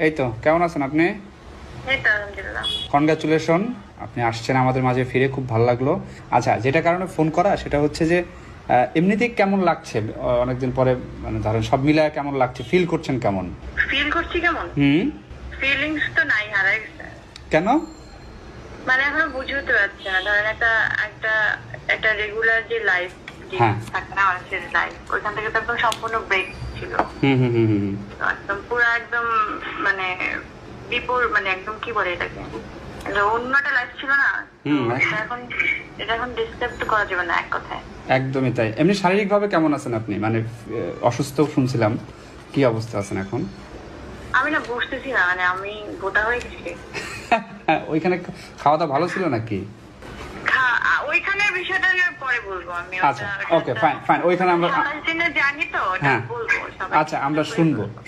এই তো, কেমন আছেন আপনি? এই তো আলহামদুলিল্লাহ। কনগ্রাচুলেশন, আপনি আসছেন আমাদের মাঝে ফিরে, খুব ভালো লাগলো। আচ্ছা, যেটা কারণে ফোন করা সেটা হচ্ছে যে এমনিতেই কেমন লাগছে অনেকদিন পরে, মানে ধরেন সব মিলায় কেমন লাগছে, ফিল করছেন কেমন? ফিল করছি কেমন? ফিলিংস তো নাই, হারাই গেছে। কেন? মানে এখনো বুঝে উঠতে পারছি না। ধরেন একটা একটা একটা রেগুলার যে লাইফ, যে হ্যাঁ। থাকে না মানুষের লাইফ, ওইখান থেকে তো একদম সম্পূর্ণ ব্রেক ছিল। হুম হুম হুম হুম তো একদম পুরো একদম মানে মানে একদম কি বলে এটাকে, অন্য একটা লাইফ ছিল না। এটা এখন ডিসক্রাইব তো করা যাবে না এক কথায়। একদমই তাই। এমনি শারীরিকভাবে কেমন আছেন আপনি? মানে অসুস্থ শুনছিলাম, কি অবস্থা আছেন এখন? আমি না বুঝতেছি না, মানে আমি গোটা হয়ে গেছি। ওইখানে খাওয়া দাওয়া ভালো ছিল নাকি? ওইখানের বিষয়টা পরে বলবো আমি। আচ্ছা, ওকে, ফাইন ফাইন, ওইখানে আমরা জানি তো, হ্যাঁ বলবো। আচ্ছা, আমরা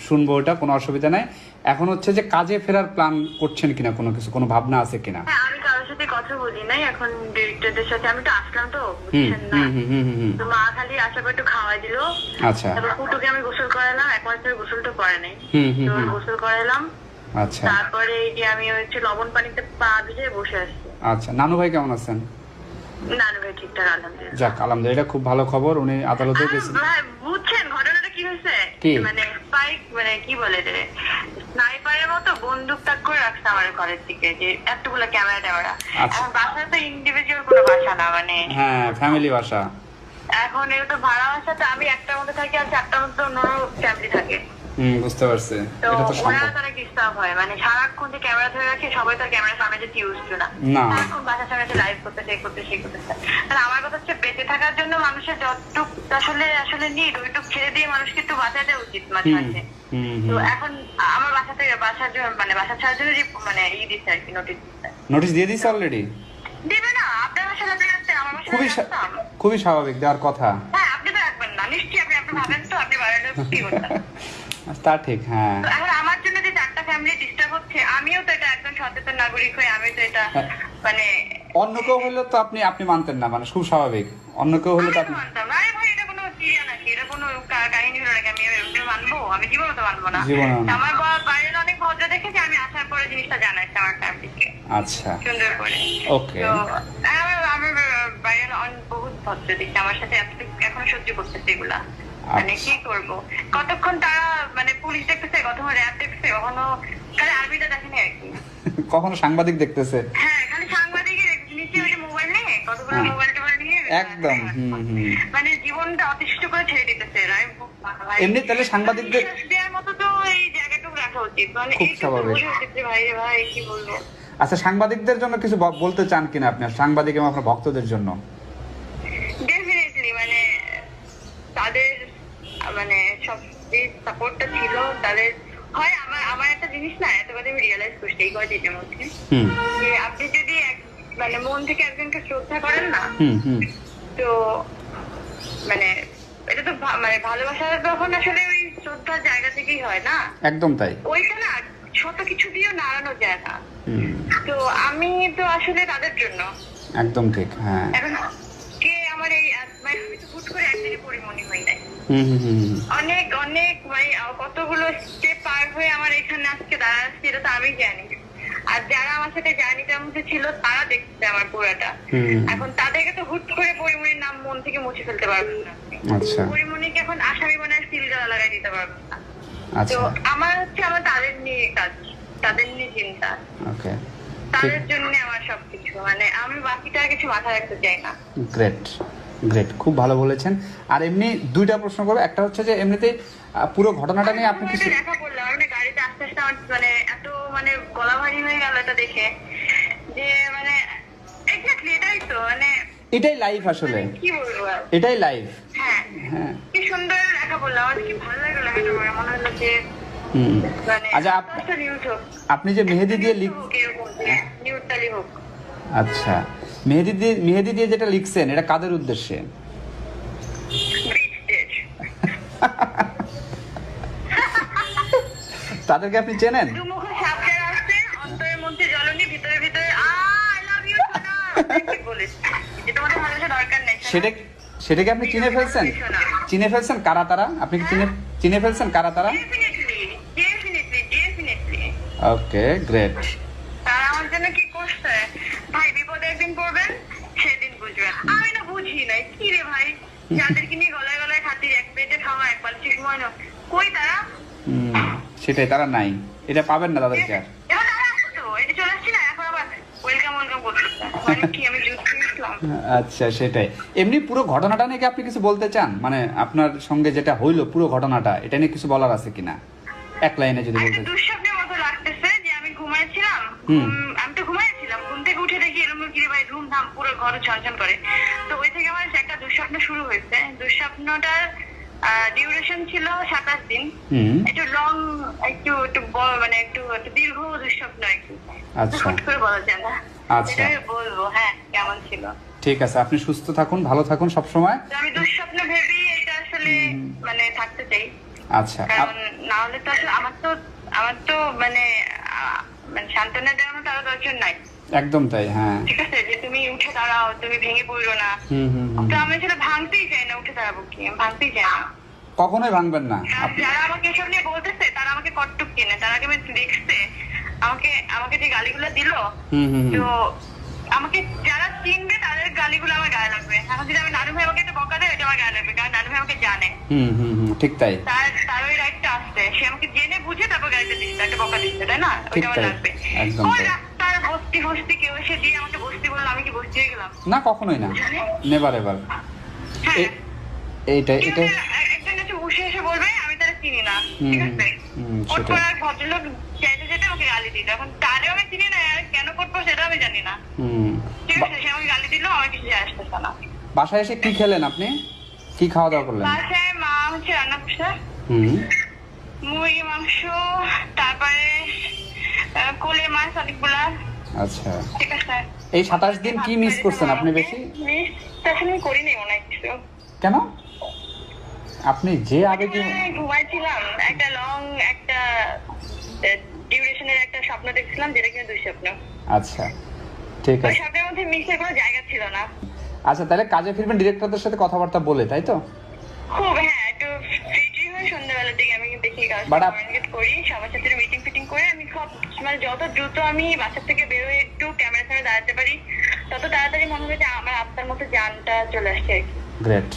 শুনবো ওটা, কোনো অসুবিধা নাই। এখন হচ্ছে যে কাজে ফেরার প্ল্যান করছেন কিনা, কোনো কিছু, কোনো ভাবনা আছে কিনা? হ্যাঁ, আমি কারোর সাথে কথা বলি নাই এখন। ডিরেক্টরদের সাথে আমি তো আসলাম তো, হুম বুঝছেন না। হুম হুম হুম হুম। তো মা খালি আসার পর একটু খাওয়াই দিল। আচ্ছা। তারপর কুটুকে আমি গোসল করালাম, এক মাস ধরে গোসলটা করে নাই। হুম হুম তো হুম। গোসল করালাম। আচ্ছা তারপরে এই যে আমি হচ্ছে লবণ পানিতে পা ভিজে বসে আছি। আচ্ছা, নানু ভাই কেমন আছেন? নানু ভাই ঠিকঠাক, আলহামদুলিল্লাহ। যাক, আলহামদুলিল্লাহ, এটা খুব ভালো খবর। উনি আদালতে গেছেন। ভাই বুঝছেন ঘটনাটা কি হয়েছে? কি? মানে স্পাইক, মানে কি বলে রে, স্নাইপারের মতো বন্দুক তাক করে রাখছে আমার ঘরের দিকে, যে এতগুলো ক্যামেরা ট্যামেরা। আচ্ছা। এখন বাসা তো ইন্ডিভিজুয়াল কোনো বাসা না, মানে হ্যাঁ, ফ্যামিলি বাসা। এখন এটা তো ভাড়া বাসাতে আমি একটার মধ্যে থাকি, আর চারটার মধ্যে অন্য ফ্যামিলি থাকে। বুঝতে পারছি। তো এটা তো ওরা সম্ভব তো অনেক ডিস্টার্ব হয়, মানে সারাক্ষণ যে ক্যামেরা ধরে রাখে, সবাই তো ক্যামেরার সামনে যেতে ইউজ টু না। না। সারাক্ষণ বাসার সামনে লাইভ করতেছে, এই করতেছে, সেই করতেছে। আর আমার কথা হচ্ছে, বেঁচে থাকার জন্য মানুষের যতটুক আসলে আসলে নিড, ওইটুক ছেড়ে দিয়ে মানুষকে একটু বাঁচাই দেওয়া উচিত মাঝে মাঝে। তো এখন আমার বাসা থেকে বাসার জন্য, মানে বাসা ছাড়ার জন্য যে মানে দিচ্ছে আর কি, নোটিশ দিচ্ছে। নোটিশ দিয়ে দিছে অলরেডি? দিবে না? আপনার বাসায় আপনি রাখতেন, আমার বাসায় রাখতাম। খুবই স্বাভাবিক, দেওয়ার কথা। হ্যাঁ, আপনি তো রাখবেন না নিশ্চয়ই। আপনি ভাবেন তো আপনি বাড়িতে কি করতেন। তা ঠিক, হ্যাঁ। এখন আমার জন্য যে চারটা ফ্যামিলি ডিস্টার্ব হচ্ছে, আমিও তো এটা একজন সচেতন নাগরিক হয়ে আমি তো এটা মানে অন্য কেউ হলে তো আপনি মানতেন না, মানে খুব স্বাভাবিক। অন্য কেউ হলে তো আপনি মানতাম না। আরে ভাই, এটা কোনো সিরিয়া নাকি, এটা কোনো কাহিনী হলো নাকি? আমি এভাবে মানবো? আমি জীবনে তো মানবো না। আমার বাইরের অনেক ভদ্র দেখেছি, আমি আসার পরে জিনিসটা জানাইছি আমার ফ্যামিলিকে। আচ্ছা, সুন্দর করে। ওকে। তো আমার বাইরের বহুত ভদ্র দেখছি, আমার সাথে এখনো সহ্য করতেছে এগুলা। মানে কি করবো, কতক্ষণ তারা মানে পুলিশ দেখতেছে, কখনো র্যাব দেখতেছে, কখনো খালি আর্মিটা দেখেনি আর কি। কখনো সাংবাদিক দেখতেছে। হ্যাঁ, খালি সাংবাদিকের নিচে ওই মোবাইল নিয়ে, কতগুলো মোবাইল টোবাইল নিয়ে একদম। মানে জীবনটা অতিষ্ঠ করে ছেড়ে দিতেছে। এমনি তাহলে সাংবাদিকদের দেওয়ার মতো তো এই জায়গাটুকু রাখা উচিত, মানে খুব এইটুকু স্বাভাবিক। বোঝা উচিত যে ভাই রে ভাই কি বলবো। আচ্ছা, সাংবাদিকদের জন্য কিছু বলতে চান কিনা আপনি, সাংবাদিক এবং আপনার ভক্তদের জন্য? ডেফিনেটলি, মানে তাদের মানে সব যে সাপোর্টটা ছিল তাদের হয়। আমার একটা জিনিস না, এত কথা আমি রিয়েলাইজ করছি এই কয়েকদিনের মধ্যে, যে আপনি যদি মানে মন থেকে একজনকে শ্রদ্ধা করেন না, তো মানে এটা তো মানে ভালোবাসা যখন আসলে ওই শ্রদ্ধার জায়গা থেকেই হয় না। একদম তাই। ওইটা না ছোট কিছু দিয়েও নাড়ানো যায় না। তো আমি তো আসলে তাদের জন্য একদম ঠিক, হ্যাঁ। এখন কে আমার এই মানে আমি তো হুট করে একদিনে পরিমণি হই নাই। অনেক অনেক মানে কতগুলো স্টেপ পার হয়ে আমার এখানে আজকে দাঁড়াচ্ছি, এটা তো আমি জানি। আর যারা আমার সাথে জার্নিটার মধ্যে ছিল তারা দেখছে আমার পুরাটা। এখন তাদেরকে তো হুট করে পরিমণির নাম মন থেকে মুছে ফেলতে পারবেন না। আচ্ছা। পরিমণিকে এখন আসামি বানায় সিলগালা লাগাই দিতে পারবেন না। আচ্ছা। তো আমার হচ্ছে আমার তাদের নিয়ে কাজ, তাদের নিয়ে চিন্তা, ওকে, তাদের জন্য আমার সবকিছু। মানে আমি বাকিটা কিছু মাথায় রাখতে চাই না। গ্রেট গ্রেট, খুব ভালো বলেছেন। আর এমনি দুইটা প্রশ্ন করবো। একটা হচ্ছে যে এমনিতেই পুরো ঘটনাটা নিয়ে আপনি কিছু দেখা করলাম, মানে গাড়িতে আস্তে আস্তে আমার মানে এত মানে গলা ভারী হয়ে গেল এটা দেখে, যে মানে এক্স্যাক্টলি এটাই তো, মানে এটাই লাইফ আসলে, কি বলবো আর। এটাই লাইফ। হ্যাঁ, হ্যাঁ, কি সুন্দর লেখা বললাম, আমার কি ভালো লাগলো লেখাটা পড়ে। মনে হলো যে মানে আচ্ছা, নিউজ হোক, আপনি যে মেহেদি দিয়ে নিউজটালি হোক। আচ্ছা, মেহেদি দিয়ে যেটা লিখছেন, এটা কাদের উদ্দেশ্যে? তাদেরকে আপনি চেনেন? দুমুখো সাপ যারা আছে, অন্তরের মধ্যে জ্বলনি, ভিতরে ভিতরে আই লাভ ইউ সোনা, কি বলেছে যে তোমাদের ভালোবাসা দরকার নেই। সেটাকে আপনি চিনে ফেলছেন? কারা তারা? আপনি কি চিনে ফেলছেন কারা তারা? Definitely definitely definitely. Okay, great. তারা আমার জন্য কি করছে ভাই, বিপদে একদিন পড়বেন সেদিন বুঝবেন। আমি না বুঝি নাই কি রে ভাই, যাদেরকে নিয়ে গলায় গলায় খাতি, এক পেটে খাওয়া, এক বালিশে ঘুমানো, কই তারা? সেটাই, তারা নাই, এটা পাবেন না তাদেরকে আর। এবার তারা আসতো, এটা চলে আসছি না, এখন আবার ওয়েলকাম ওয়েলকাম করতেছে, মানে কি আমি যুদ্ধ ইসলাম। আচ্ছা, সেটাই। এমনি পুরো ঘটনাটা নিয়ে কি আপনি কিছু বলতে চান? মানে আপনার সঙ্গে যেটা হইলো পুরো ঘটনাটা, এটা নিয়ে কিছু বলার আছে কিনা, এক লাইনে যদি বলতে। দুঃস্বপ্নের মতো লাগতেছে যে আমি ঘুমাইছিলাম, আমি তো ঘুমাইছিলাম, ঘুম থেকে উঠে দেখি এরকম কি রে ভাই, ধুমধাম পুরো ঘর ছনছন করে। তো ওই থেকে আমার একটা দুঃস্বপ্ন শুরু হয়েছে। দুঃস্বপ্নটার ডিউরেশন ছিল 27 দিন। একটু লং, একটু একটু মানে একটু দীর্ঘ দুঃস্বপ্ন আর কি। আচ্ছা, হুট করে বলা যায় না। আচ্ছা, এটা বলবো হ্যাঁ কেমন ছিল। ঠিক আছে, আপনি সুস্থ থাকুন, ভালো থাকুন সব সময়। আমি দুঃস্বপ্ন ভেবেই এটা আসলে মানে থাকতে চাই। আচ্ছা, কারণ না হলে তো আসলে আমার তো মানে মানে সান্ত্বনা দেওয়ার তারা দরকার নাই। একদম তাই, হ্যাঁ। ঠিক আছে, যে তুমি উঠে দাঁড়াও, তুমি ভেঙে পড়ো না। তো আমি আসলে ভাঙতেই চাই না, উঠে দাঁড়াবো কি, আমি ভাঙতেই চাই না। কখনোই ভাঙবেন না। যারা আমাকে এসব নিয়ে বলতেছে তারা আমাকে কটটুক কিনে, তারা আগে দেখছে আমাকে যে গালিগুলো দিল, তো আমাকে যারা চিনবে তাদের গালিগুলো আমার গায়ে লাগবে। এখন যদি আমি নানু ভাই আমাকে একটা বকা দেয়, এটা আমার গায়ে লাগবে, কারণ নানু ভাই আমাকে জানে। ঠিক তাই। তার ওই রাইটটা আসছে, সে আমাকে জেনে বুঝে তারপর গাড়িটা দিচ্ছে, একটা বকা দিচ্ছে, তাই না? ঠিক ওইটা আমার তাই, লাগবে। একদম ওই তাই। রাস্তার বস্তি ফস্তি কেউ এসে দিয়ে আমাকে বস্তি বললো, আমি কি বস্তি হয়ে গেলাম? না, কখনোই না, নেভার এভার। হ্যাঁ, এইটা কেউ একজন এসে বসে এসে বলবে আমি তারা চিনি না, ঠিক আছে? ওর এক ভদ্রলোক চাইতে যেতে আমাকে গালি দিল, এখন তারেও আমি চিনি না, আর কেন করবো সেটা আমি জানি না। ঠিক আছে, সে আমাকে গালি দিল, আমার কিছু যায় আসতেছে না। বাসায় এসে কি খেলেন আপনি? কি খাওয়া দাওয়া করলেন? বাসায় মা হচ্ছে রান্না করছে মুরগি মাংস, তারপরে কোলে মাছ অনেকগুলা। আচ্ছা, ঠিক আছে। এই 27 দিন কি মিস করছেন আপনি বেশি? মিস তো আসলে আমি করিনি মনে হয় কিছু। কেন? আপনি যে আবেগে ঘুমাইছিলাম, একটা লং একটা ডিউরেশনের একটা স্বপ্ন দেখছিলাম, যেটা কিনা দুঃস্বপ্ন। আচ্ছা, ঠিক ওই আছে। স্বপ্নের মধ্যে মিশের কোনো জায়গা ছিল না। আচ্ছা, তাহলে কাজে ফিরবেন ডিরেক্টরদের সাথে কথাবার্তা বলে, তাই তো? খুব, হ্যাঁ, একটু ফ্রি হয়ে সন্ধ্যাবেলার দিকে আমি দেখি কমিউনিকেট করি, সবার সাথে মিটিং ফিটিং করে আমি সব, মানে যত দ্রুত আমি বাসার থেকে বের হয়ে একটু ক্যামেরার সামনে দাঁড়াতে পারি, তত তাড়াতাড়ি মনে হবে যে আমার আত্মার মতো জানটা চলে আসছে আর কি। গ্রেট।